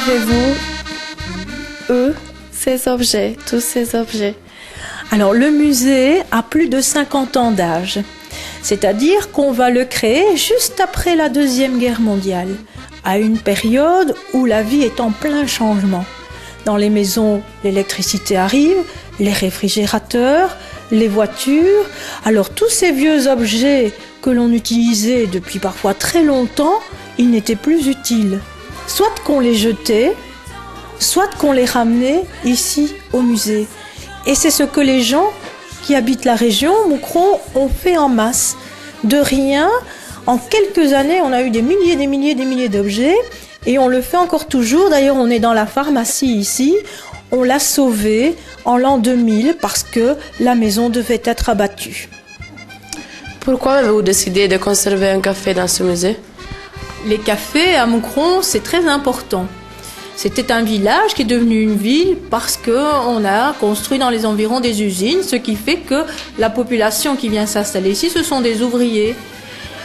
avez-vous, ces objets, tous ces objets? Alors, le musée a plus de 50 ans d'âge. C'est-à-dire qu'on va le créer juste après la Deuxième Guerre mondiale, à une période où la vie est en plein changement. Dans les maisons, l'électricité arrive, les réfrigérateurs, les voitures. Alors tous ces vieux objets que l'on utilisait depuis parfois très longtemps, ils n'étaient plus utiles. Soit qu'on les jetait, soit qu'on les ramenait ici au musée. Et c'est ce que les gens qui habitent la région, Moucron, ont fait en masse. De rien, en quelques années, on a eu des milliers d'objets et on le fait encore toujours. D'ailleurs, on est dans la pharmacie ici. On l'a sauvé en l'an 2000 parce que la maison devait être abattue. Pourquoi avez-vous décidé de conserver un café dans ce musée? Les cafés à Moucron, c'est très important. C'était un village qui est devenu une ville parce qu'on a construit dans les environs des usines, ce qui fait que la population qui vient s'installer ici, ce sont des ouvriers.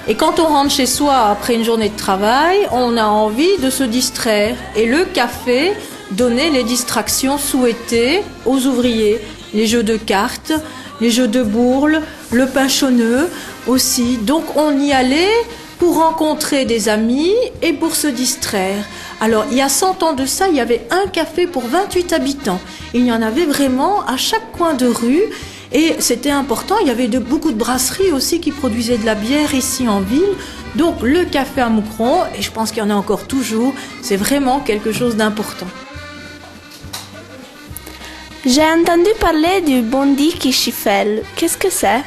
Et quand on rentre chez soi après une journée de travail, on a envie de se distraire. Et le café donnait les distractions souhaitées aux ouvriers. Les jeux de cartes, les jeux de bourle, le pinchonneux aussi. Donc on y allait pour rencontrer des amis et pour se distraire. Alors, il y a 100 ans de ça, il y avait un café pour 28 habitants. Il y en avait vraiment à chaque coin de rue et c'était important. Il y avait beaucoup de brasseries aussi qui produisaient de la bière ici en ville. Donc, le café à Moucron, et je pense qu'il y en a encore toujours, c'est vraiment quelque chose d'important. J'ai entendu parler du bondi qui chiffelle. Qu'est-ce que c'est?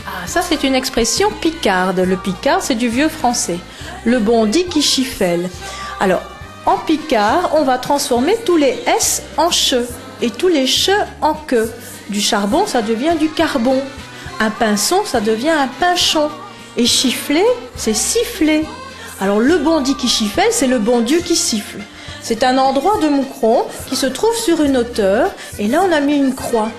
Ah, ça, c'est une expression picarde. Le picard, c'est du vieux français. Le bondi qui chiffelle. Alors, en picard, on va transformer tous les S en che et tous les che en que. Du charbon, ça devient du carbon. Un pinson, ça devient un pinchon. Et chiffler, c'est siffler. Alors, le bondi qui chiffelle, c'est le bon Dieu qui siffle. C'est un endroit de Moucron qui se trouve sur une hauteur. Et là, on a mis une croix.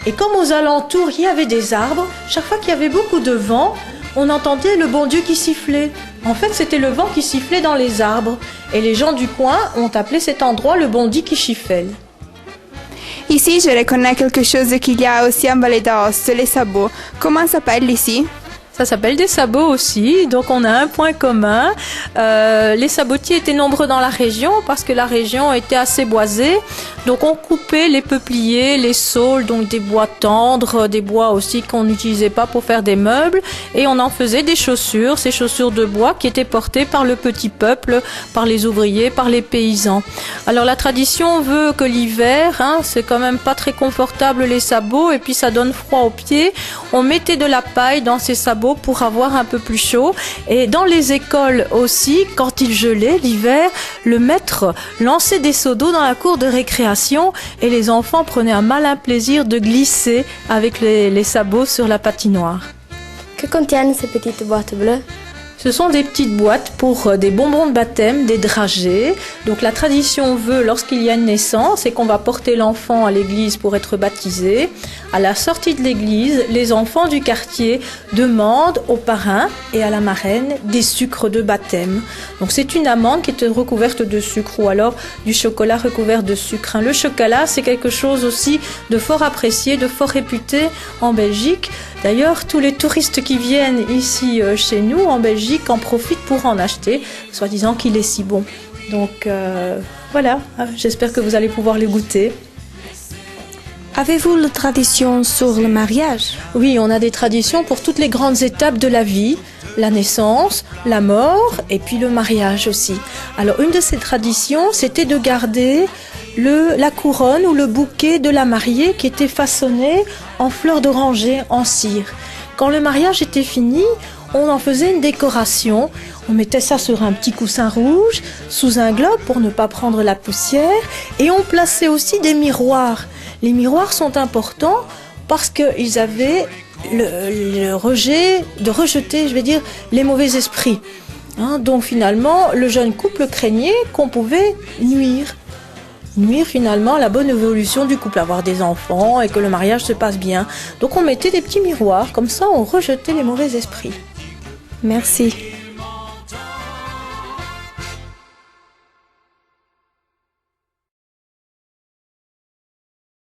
Et comme aux alentours, il y avait des arbres, chaque fois qu'il y avait beaucoup de vent, on entendait le bon Dieu qui sifflait. En fait, c'était le vent qui sifflait dans les arbres. Et les gens du coin ont appelé cet endroit le bondi qui chiffelle. Ici, je reconnais quelque chose qu'il y a aussi en Vallée d'Aoste, les sabots. Comment ça s'appelle ici? Ça s'appelle des sabots aussi, donc on a un point commun. Les sabotiers étaient nombreux dans la région parce que la région était assez boisée. Donc on coupait les peupliers, les saules, donc des bois tendres, des bois aussi qu'on n'utilisait pas pour faire des meubles. Et on en faisait des chaussures, ces chaussures de bois qui étaient portées par le petit peuple, par les ouvriers, par les paysans. Alors la tradition veut que l'hiver, c'est quand même pas très confortable les sabots et puis ça donne froid aux pieds. On mettait de la paille dans ces sabots pour avoir un peu plus chaud. Et dans les écoles aussi, quand il gelait l'hiver, le maître lançait des seaux d'eau dans la cour de récréation et les enfants prenaient un malin plaisir de glisser avec les sabots sur la patinoire. Que contiennent ces petites boîtes bleues? Ce sont des petites boîtes pour des bonbons de baptême, des dragées. Donc la tradition veut, lorsqu'il y a une naissance et qu'on va porter l'enfant à l'église pour être baptisé, à la sortie de l'église, les enfants du quartier demandent au parrain et à la marraine des sucres de baptême. Donc c'est une amande qui est recouverte de sucre ou alors du chocolat recouvert de sucre. Le chocolat, c'est quelque chose aussi de fort apprécié, de fort réputé en Belgique. D'ailleurs, tous les touristes qui viennent ici chez nous, en Belgique, en profitent pour en acheter, soi-disant qu'il est si bon. Donc voilà, j'espère que vous allez pouvoir les goûter. Avez-vous une tradition sur le mariage? Oui, on a des traditions pour toutes les grandes étapes de la vie. La naissance, la mort et puis le mariage aussi. Alors une de ces traditions, c'était de garder la couronne ou le bouquet de la mariée qui était façonné en fleurs d'oranger en cire. Quand le mariage était fini, on en faisait une décoration. On mettait ça sur un petit coussin rouge, sous un globe pour ne pas prendre la poussière. Et on plaçait aussi des miroirs. Les miroirs sont importants parce qu'ils avaient le rejet, de rejeter, les mauvais esprits. Donc finalement, le jeune couple craignait qu'on pouvait nuire finalement à la bonne évolution du couple, avoir des enfants et que le mariage se passe bien. Donc on mettait des petits miroirs, comme ça on rejetait les mauvais esprits. Merci.